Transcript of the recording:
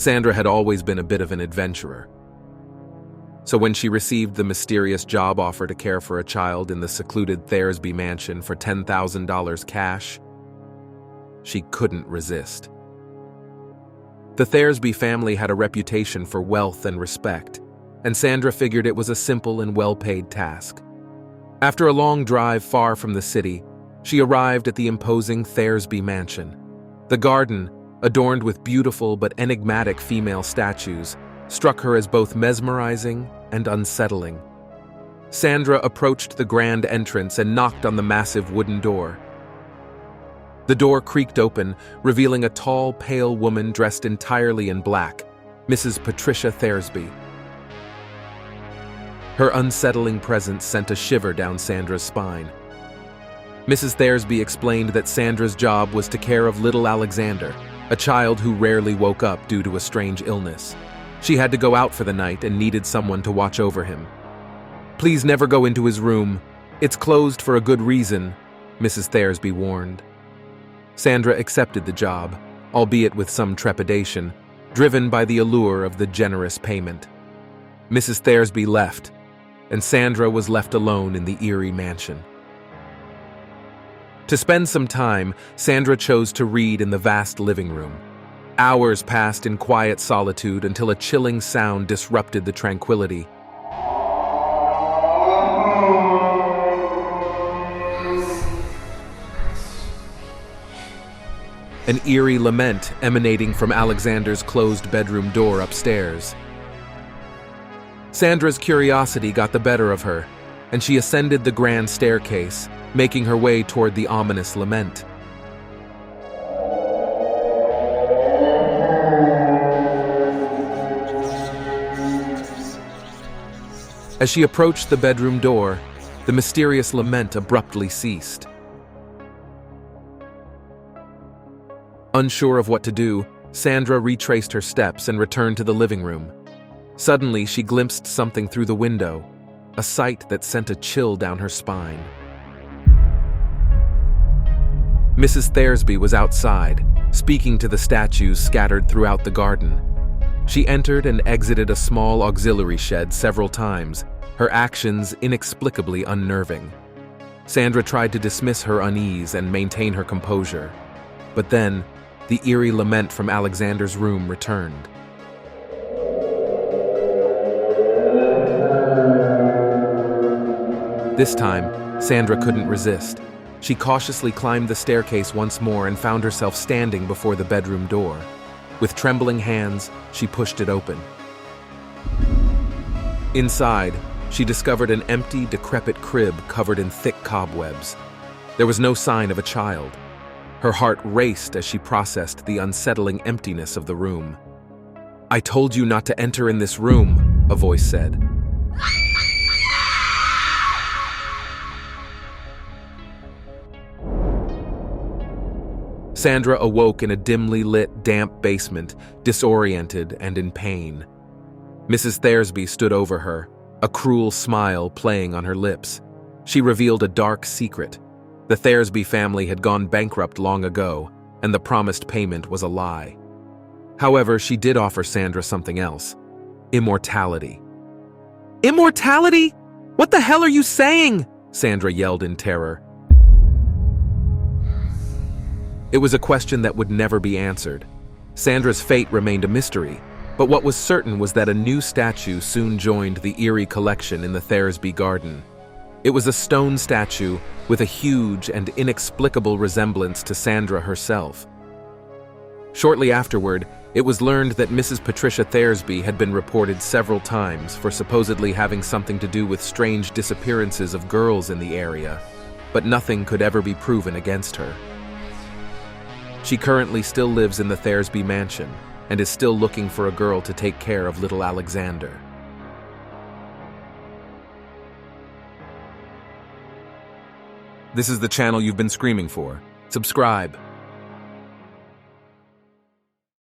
Sandra had always been a bit of an adventurer. So when she received the mysterious job offer to care for a child in the secluded Thersby mansion for $10,000 cash, she couldn't resist. The Thersby family had a reputation for wealth and respect, and Sandra figured it was a simple and well-paid task. After a long drive far from the city, she arrived at the imposing Thersby mansion. The garden, adorned with beautiful but enigmatic female statues, struck her as both mesmerizing and unsettling. Sandra approached the grand entrance and knocked on the massive wooden door. The door creaked open, revealing a tall, pale woman dressed entirely in black, Mrs. Patricia Thersby. Her unsettling presence sent a shiver down Sandra's spine. Mrs. Thersby explained that Sandra's job was to care of little Alexander, a child who rarely woke up due to a strange illness. She had to go out for the night and needed someone to watch over him. "Please never go into his room. It's closed for a good reason," Mrs. Thersby warned. Sandra accepted the job, albeit with some trepidation, driven by the allure of the generous payment. Mrs. Thersby left, and Sandra was left alone in the eerie mansion. To spend some time, Sandra chose to read in the vast living room. Hours passed in quiet solitude until a chilling sound disrupted the tranquility. An eerie lament emanating from Alexander's closed bedroom door upstairs. Sandra's curiosity got the better of her, and she ascended the grand staircase, making her way toward the ominous lament. As she approached the bedroom door, the mysterious lament abruptly ceased. Unsure of what to do, Sandra retraced her steps and returned to the living room. Suddenly, she glimpsed something through the window, a sight that sent a chill down her spine. Mrs. Thersby was outside, speaking to the statues scattered throughout the garden. She entered and exited a small auxiliary shed several times, her actions inexplicably unnerving. Sandra tried to dismiss her unease and maintain her composure, but then the eerie lament from Alexander's room returned. This time, Sandra couldn't resist. She cautiously climbed the staircase once more and found herself standing before the bedroom door. With trembling hands, she pushed it open. Inside, she discovered an empty, decrepit crib covered in thick cobwebs. There was no sign of a child. Her heart raced as she processed the unsettling emptiness of the room. "I told you not to enter in this room," a voice said. Sandra awoke in a dimly lit, damp basement, disoriented and in pain. Mrs. Thersby stood over her, a cruel smile playing on her lips. She revealed a dark secret. The Thersby family had gone bankrupt long ago, and the promised payment was a lie. However, she did offer Sandra something else: immortality. "Immortality? What the hell are you saying?" Sandra yelled in terror. It was a question that would never be answered. Sandra's fate remained a mystery, but what was certain was that a new statue soon joined the eerie collection in the Thersby garden. It was a stone statue with a huge and inexplicable resemblance to Sandra herself. Shortly afterward, it was learned that Mrs. Patricia Thersby had been reported several times for supposedly having something to do with strange disappearances of girls in the area, but nothing could ever be proven against her. She currently still lives in the Thersby mansion and is still looking for a girl to take care of little Alexander. This is the channel you've been screaming for. Subscribe.